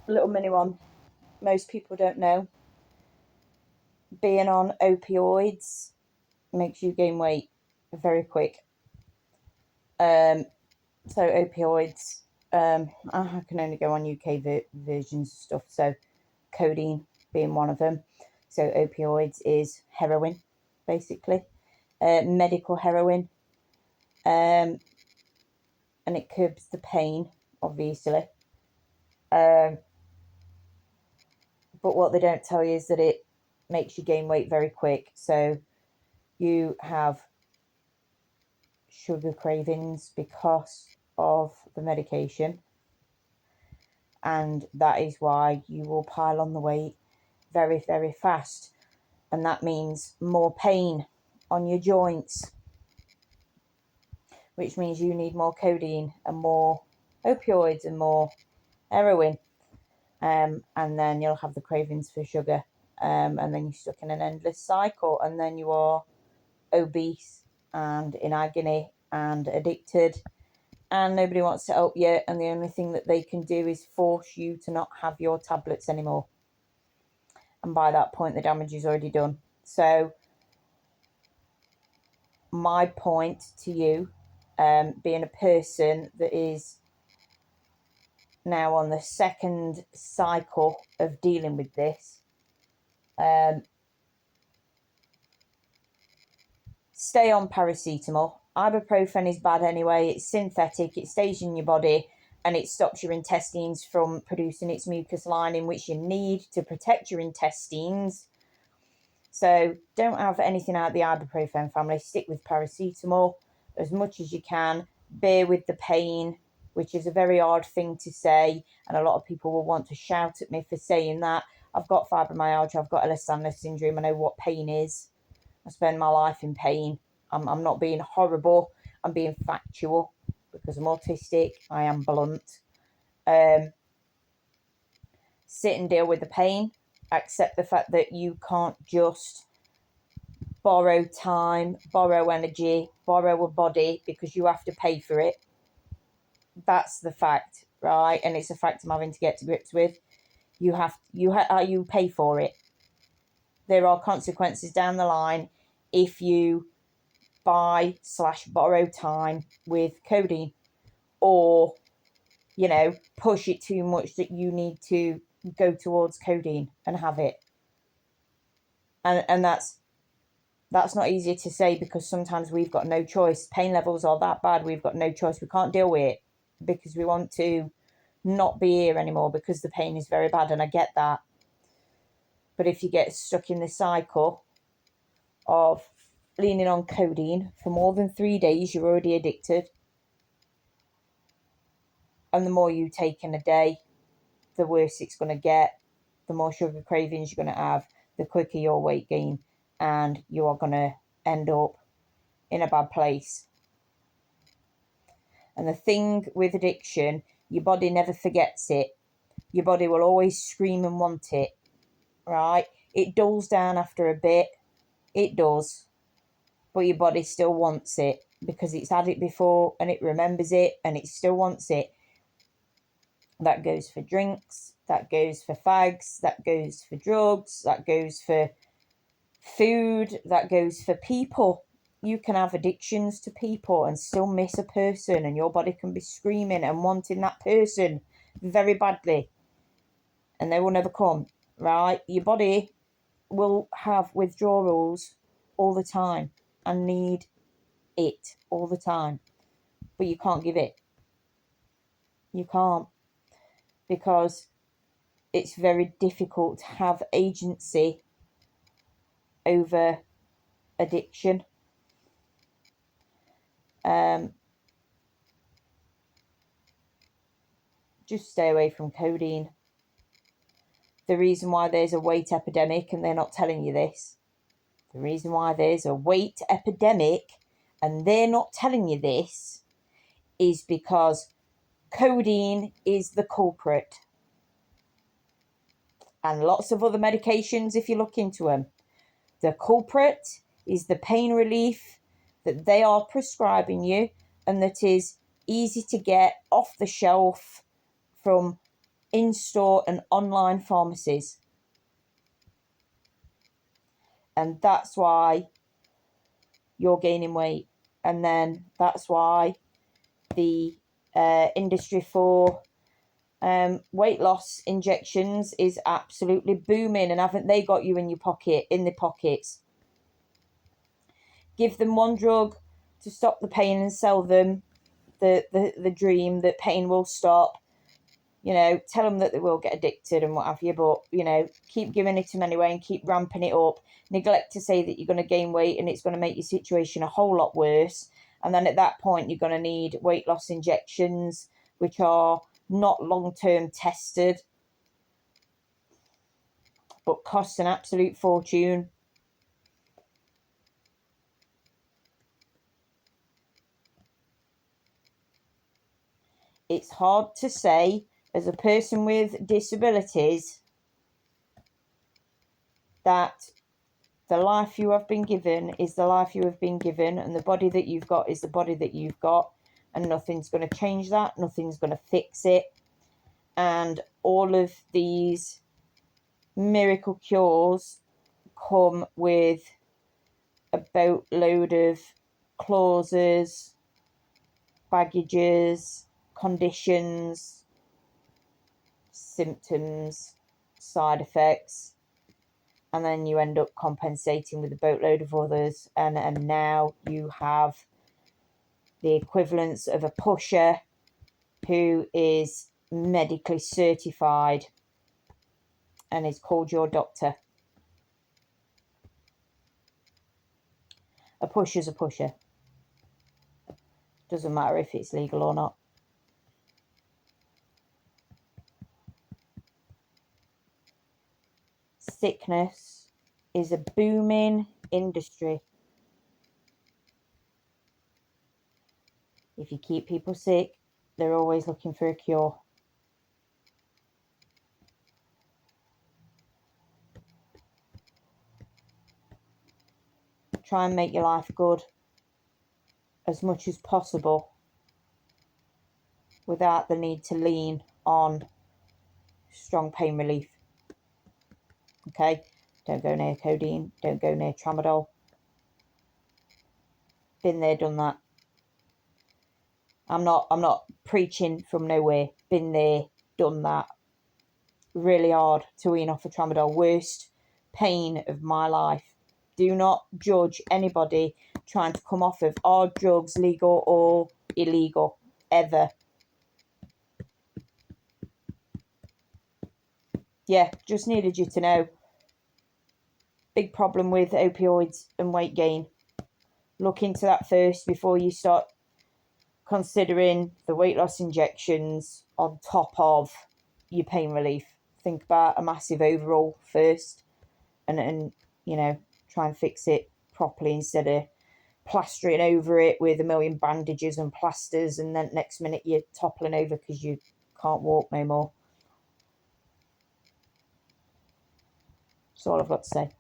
little mini one most people don't know. Being on opioids makes you gain weight very quick. So opioids, I can only go on UK versions of stuff, so codeine being one of them. So opioids is heroin, basically, medical heroin, and it curbs the pain, obviously. But what they don't tell you is that it makes you gain weight very quick. So you have sugar cravings because of the medication, and that is why you will pile on the weight very, very fast, and that means more pain on your joints, which means you need more codeine and more opioids and more heroin, and then you'll have the cravings for sugar, and then you're stuck in an endless cycle, and then you are obese and in agony and addicted, and nobody wants to help you, and the only thing that they can do is force you to not have your tablets anymore, and by that point the damage is already done. So my point to you, being a person that is now on the second cycle of dealing with this, stay on paracetamol. Ibuprofen is bad anyway. It's synthetic. It stays in your body and it stops your intestines from producing its mucus lining, which you need to protect your intestines. So don't have anything out of the ibuprofen family. Stick with paracetamol as much as you can. Bear with the pain, which is a very hard thing to say, and a lot of people will want to shout at me for saying that. I've got fibromyalgia. I've got Ehlers-Danlos syndrome. I know what pain is. I spend my life in pain. I'm not being horrible. I'm being factual because I'm autistic. I am blunt. Sit and deal with the pain. Accept the fact that you can't just borrow time, borrow energy, borrow a body because you have to pay for it. That's the fact, right? And it's a fact I'm having to get to grips with. You pay for it. There are consequences down the line if you buy/borrow time with codeine, or push it too much that you need to go towards codeine and have it. And that's not easy to say because sometimes we've got no choice. Pain levels are that bad, we've got no choice. We can't deal with it because we want to not be here anymore because the pain is very bad, and I get that. But if you get stuck in the cycle of leaning on codeine for more than 3 days, you're already addicted. And the more you take in a day, the worse it's going to get. The more sugar cravings you're going to have, the quicker your weight gain, and you are going to end up in a bad place. And the thing with addiction, your body never forgets it. Your body will always scream and want it, right? It dulls down after a bit. It does. But your body still wants it because it's had it before and it remembers it and it still wants it. That goes for drinks, that goes for fags, that goes for drugs, that goes for food, that goes for people. You can have addictions to people and still miss a person, and your body can be screaming and wanting that person very badly, and they will never come, right? Your body will have withdrawals all the time and need it all the time, but you can't give it. You can't, because it's very difficult to have agency over addiction. Just stay away from codeine. The reason why there's a weight epidemic, and they're not telling you this, the reason why there's a weight epidemic and they're not telling you this is because codeine is the culprit. And lots of other medications, if you look into them. The culprit is the pain relief that they are prescribing you, and that is easy to get off the shelf from in-store and online pharmacies. And that's why you're gaining weight. And then that's why the industry for weight loss injections is absolutely booming. And haven't they got you in your pocket, in the pockets? Give them one drug to stop the pain and sell them the dream that pain will stop. You know, tell them that they will get addicted and what have you, but, you know, keep giving it to them anyway and keep ramping it up. Neglect to say that you're going to gain weight and it's going to make your situation a whole lot worse. And then at that point, you're going to need weight loss injections, which are not long-term tested, but cost an absolute fortune. It's hard to say, as a person with disabilities, that the life you have been given is the life you have been given, and the body that you've got is the body that you've got, and nothing's going to change that, nothing's going to fix it. And all of these miracle cures come with a boatload of clauses, baggages, conditions, symptoms, side effects, and then you end up compensating with a boatload of others, and now you have the equivalence of a pusher who is medically certified and is called your doctor. A pusher's a pusher. Doesn't matter if it's legal or not. Sickness is a booming industry. If you keep people sick, they're always looking for a cure. Try and make your life good as much as possible without the need to lean on strong pain relief. Okay? Don't go near codeine. Don't go near tramadol. Been there, done that. I'm not preaching from nowhere. Been there, done that. Really hard to wean off a tramadol. Worst pain of my life. Do not judge anybody trying to come off of hard drugs, legal or illegal, ever. Yeah, just needed you to know. Big problem with opioids and weight gain. Look into that first before you start considering the weight loss injections on top of your pain relief. Think about a massive overall first, and you know, try and fix it properly instead of plastering over it with a million bandages and plasters, and then next minute you're toppling over because you can't walk no more. That's all I've got to say.